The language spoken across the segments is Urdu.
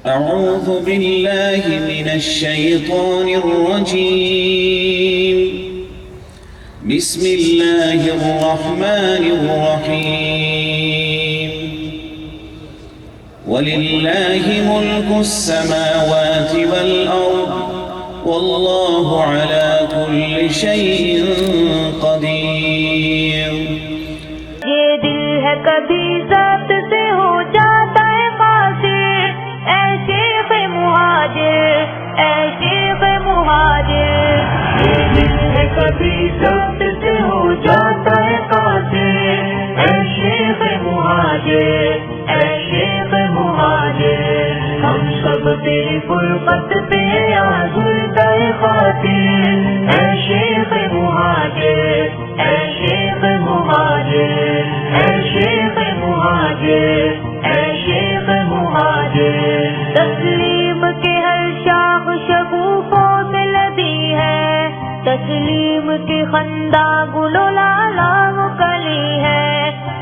أعوذ بالله من الشيطان الرجيم بسم الله الرحمن الرحيم ولله ملك السماوات والأرض والله على كل شيء قدير. یہ دل ہے کبھی ضبط سے ہو جاتا ہے قاصر، اے شیخ مہاجر، اے شیخ مہاجر. یہ دل ہے کبھی ضبط سے ہو جاتا ہے قاصر، اے شیخ مہاجر، اے شیخ مہاجر. ہم سب تیری فرقت پہ آزردہ خاطر، اے شیخ مہاجر، اے شیخ مہاجر، اے شیخ مہاجر، اے شیخ مہاجر. تسلیم کے ہر شاخ شگوفوں سے لدی ہے، تسلیم کی خندہ گل و لالا کلی ہے.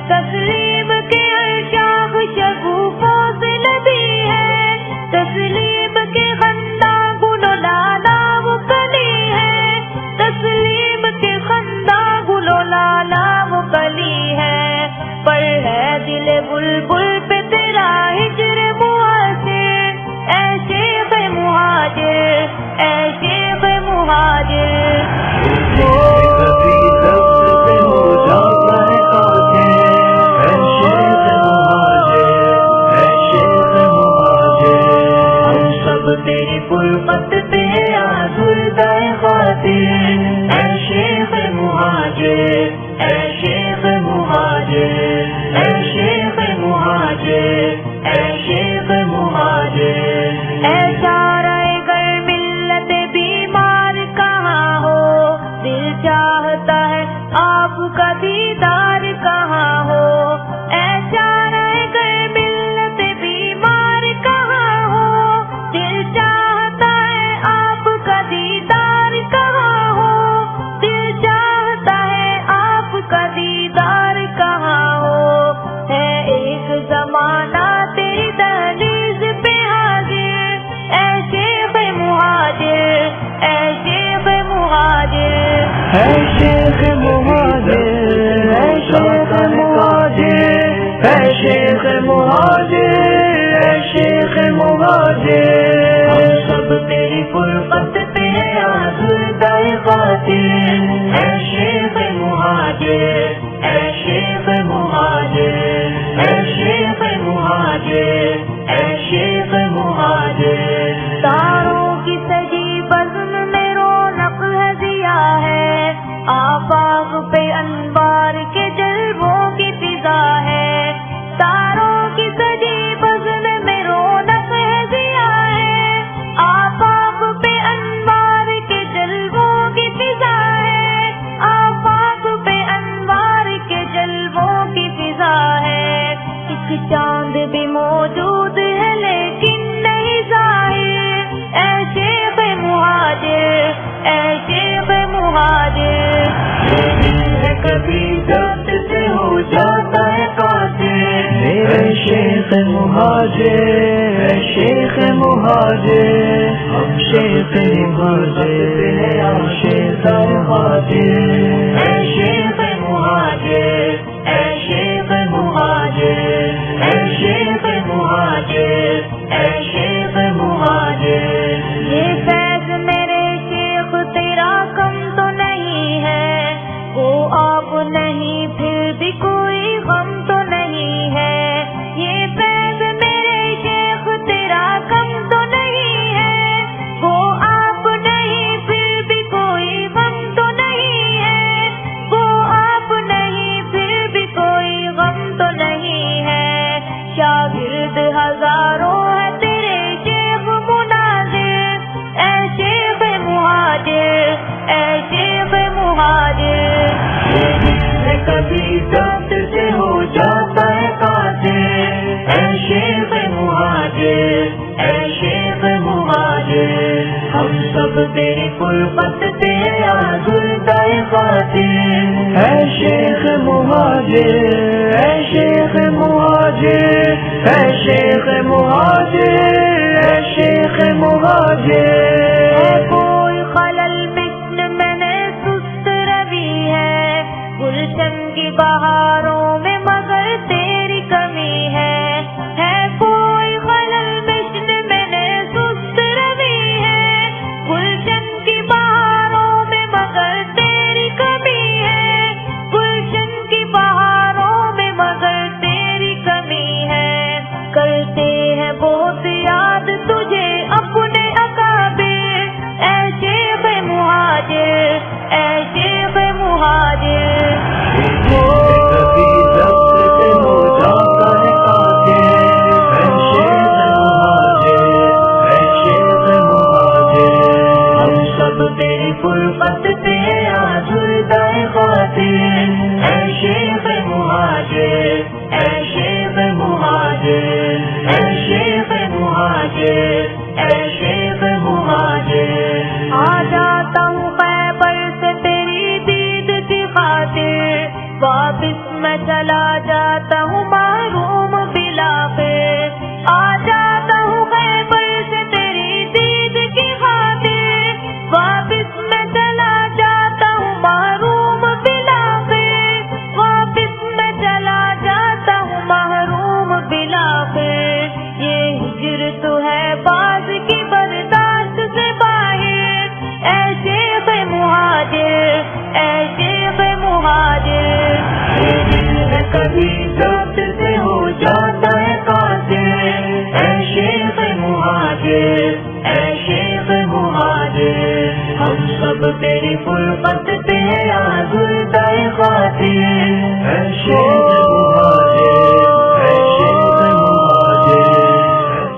تسلیم کے ہر شاخ شگوفوں سے لدی ہے، تسلیم کے خندہ گل و لالا کلی ہے. تسلیم کے خندہ گل و لالا کلی ہے. پر ہے دل بلبل پہ تیرا ہجر مؤثر، اے شیخ مہاجر، اے شیخ مہاجر. کبھی ضبط سے ہو جاتا ہے قاصر، اے شیخ مہاجر، اے شیخ مہاجر. ہم سب تیری فرقت پہ آزردہ خاطر، اے شیخ مہاجر، اے شیخ مہاجر، اے شیخ مہاجر، اے شیخ مہاجر. اے چارہ گر ملت بیمار کہاں ہو، دل چاہتا ہے آپ کا دیدار کہاں ہو. اے چارہ گر ملت بیمار کہاں ہو، دل چاہتا ہے آپ کا دیدار کہاں ہو. دل چاہتا ہے آپ کا دیدار کہاں ہو. ہے ایک زمانہ تیری دہلیز پہ حاضر، اے شیخ مہاجر، اے شیخ مہاجر. اے شیخ مہاجر، اے شیخ مہاجر، اے شیخ مہاجر، اے شیخ مہاجر. ہم سب تیری فرقت پہ آزردہ خاطر، اے شیخ مہاجر، اے شیخ مہاجر، اے شیخ مہاجر، اے شیخ مہاجر. تاروں کی سجی بزم میں رونق ہے ضیا ہے، آفاق پہ انوار کے جلووں کی فضا ہے. تاروں کی سجی بزم میں رونق ہے ضیا ہے، آفاق پہ انوار کے جلووں کی فضا ہے. آفاق پہ انوار کے جلووں کی فضا ہے. ایک چاند بھی موجود ہے لیکن نہیں ظاہر، اے شیخ مہاجر، اے شیخ مہاجر. یہ دل ہے کبھی ضبط سے ہو جاتا ہے قاصر، اے شیخ مہاجر، اے شیخ مہاجر. ہم شیخ مہاجر ہیں عاشق خاطر، اے شیخ مہاجر، اے شیخ مہاجر، اے شیخ مہاجر، اے شیخ مہاجر. یہ فیض میرے شیخ تیرا کم تو نہیں ہے، وہ آپ نہیں پھر بھی کوئی غم تو نہیں ہے. یہ فیض میرے شیخ تیرا کم تو نہیں ہے، وہ آپ نہیں پھر بھی کوئی غم تو نہیں ہے. وہ آپ نہیں پھر بھی کوئی غم تو نہیں ہے. شاگرد ہزاروں ہے تیرے شیخ مناظر، اے شیخ مہاجر، اے شیخ مہاجر. یہ دل ہے کبھی ضبط سے ہو جاتا ہے قاصر، اے شیخ مہاجر، اے شیخ مہاجر. ہم سب تیری فرقت پہ آزردہ خاطر، اے شیخ مہاجر، اے شیخ مہاجر، اے شیخ مہاجر، خاطر، اے شیخ مہاجر، اے شیخ مہاجر، اے شیخ مہاجر، اے شیخ مہاجر۔ آ جاتا ہوں خیبر سے تیری دید کی خاطر، واپس میں چلا جاتا ہوں محروم بلا خیر۔ آ جاتا ہوں خیبر سے تیری دید کی خاطر، واپس میں چلا جاتا ہوں محروم بلا خیر۔ واپس میں چلا جاتا ہوں محروم بلا خیر۔ یہ ہجر تو ہے باز کی برداشت سے باہر، اے شیخ مہاجر، اے شیخ مہاجر۔ یہ دل ہے کبھی ذات سے ہو جاتا ہے قاصر، اے شیخ مہاجر، اے شیخ مہاجر۔ ہم سب تیری فرقت